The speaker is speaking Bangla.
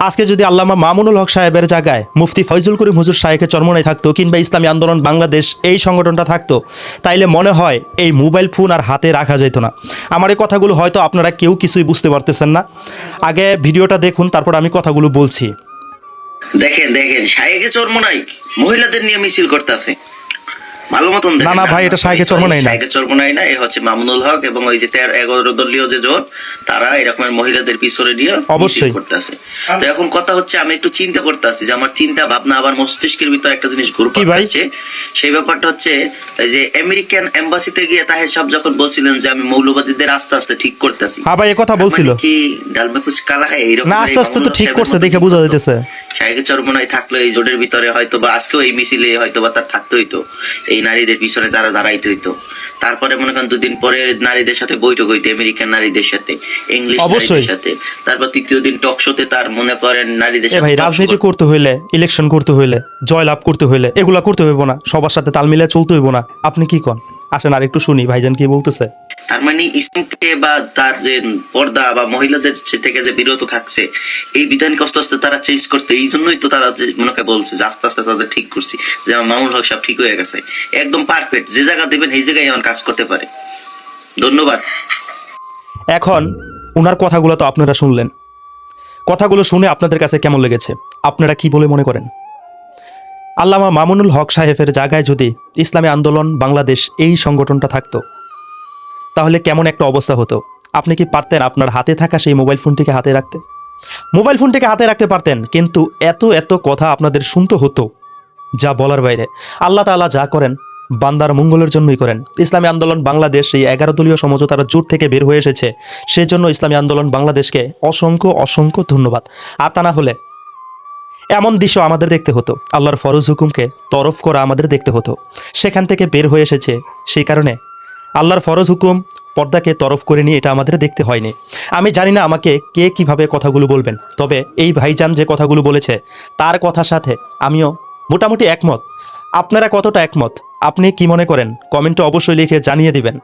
আজকে যদি আল্লামা মামুনুল হক সাহেবের জায়গায় মুফতি ফয়জুল করিম হুজুর সাহেবের চরমনাই থাকতো কিংবা ইসলামী আন্দোলন বাংলাদেশ এই সংগঠনটা থাকতো, তাইলে মনে হয় এই মোবাইল ফোন আর হাতে রাখা যেত না। আমার এই কথাগুলো হয়তো আপনারা কেউ কিছুই বুঝতে পারতেছেন না। আগে ভিডিওটা দেখুন, তারপর আমি কথাগুলো বলছি। দেখেন দেখেন শায়েখে চরমনাই মহিলাদের নিয়ে মিছিল করতেছে। ভালো মতন না না ভাই, এটা শায়েখে চরমনাই না। শায়েখে চরমনাই না, এ হচ্ছে মামুনুল হক এবং ওই যে 11 দলীয় যে জোট, তারা এরকমের মহিলাদের পিছনে নিয়ে অবশ্যই করতেছে। তো এখন কথা হচ্ছে, আমি একটু চিন্তা করতেছি যে আমার চিন্তা ভাবনা আবার মস্তিষ্কের ভিতরে একটা জিনিস ঘুরপাক খাচ্ছে। সেই ব্যাপারটা হচ্ছে যে আমেরিকান এম্বাসিতে গিয়ে তাহের সাহেব যখন বলছিলেন যে আমি মৌলবাদীদের আস্তে আস্তে ঠিক করতেছি, হ্যাঁ ভাই, এই কথা বলছিল কি ডালমে কুছ কালা হয় এইরকম না, আস্তে আস্তে তো ঠিক করছে দেখে বোঝা যাইতেছে। শায়েখে চরমনাই থাকলো এই জোটের ভিতরে, হয়তো বা আজকেও এই মিছিলে হয়তো বা তার থাকতে হইতো, এই নারীদের পিছনে তারা দাঁড়াইতে হইতো। তারপরে মনে করেন 2 দিন পরে নারীদের সাথে বৈঠক হইতো, আমেরিকান নারীদের সাথে, ইংলিশ নারীদের সাথে। তারপর 3য় দিন টক শোতে তার মনে করেন নারীদের সাথে। ভাই, রাজনীতি করতে হইলে, ইলেকশন করতে হইলে, জয়লাভ করতে হইলে এগুলা করতে হইব না, সবার সাথে তাল মিলিয়ে চলতে হইব না? আপনি কি কন? আসেন আর একটু শুনি ভাইজান কি বলতেছে। তার মানে ইসলামকে বা তার যে পর্দা বা মহিলাদের থেকে যে বিরত থাকছে, এই বিধানকে আস্তে আস্তে তারা চেঞ্জ করতে, এই জন্যই তো তারা মনে করে বলছে যে আস্তে আস্তে তাদের ঠিক করছি, যে আমার মামুনুল হক সাহেব ঠিক হয়ে গেছে, একদম পারফেক্ট, যে জায়গা দেবেন এই জায়গায় এখন কাজ করতে পারে। ধন্যবাদ। এখন ওনার কথাগুলো তো আপনারা শুনলেন, কথাগুলো শুনে আপনাদের কাছে কেমন লেগেছে? আপনারা কি বলে মনে করেন? আল্লামা মামুনুল হক সাহেবের জায়গায় যদি ইসলামী আন্দোলন বাংলাদেশ এই সংগঠনটা থাকতো, তাহলে কেমন একটা অবস্থা হতো? আপনি কি পারতেন আপনার হাতে থাকা সেই মোবাইল ফোনটিকে হাতে রাখতে? মোবাইল ফোনটিকে হাতে রাখতে পারতেন, কিন্তু এত এত কথা আপনাদের শুনতে হতো যা বলার বাইরে। আল্লাহ তাআলা যা করেন বান্দার মঙ্গলের জন্যই করেন। ইসলামী আন্দোলন বাংলাদেশ এই 11 দলীয় সমঝোতার জোট থেকে বের হয়ে এসেছে, সেজন্য ইসলামী আন্দোলন বাংলাদেশকে অসংখ্য অসংখ্য ধন্যবাদ। আর তা না হলে এমন দৃশ্য আমাদের দেখতে হতো, আল্লাহর ফরজ হুকুমকে তরফ করা আমাদের দেখতে হতো। সেখান থেকে বের হয়ে এসেছে, সেই কারণে আল্লাহর ফরজ হুকুম পর্দাকে তরফ করে নিয়ে এটা আমাদের দেখতে হয়নি। আমি জানি না আমাকে কে কিভাবে কথাগুলো বলবেন, তবে এই ভাইজান যে কথাগুলো বলেছে তার কথার সাথে আমিও মোটামুটি একমত। আপনারা কতটা একমত, আপনি কি মনে করেন কমেন্টে অবশ্যই লিখে জানিয়ে দিবেন।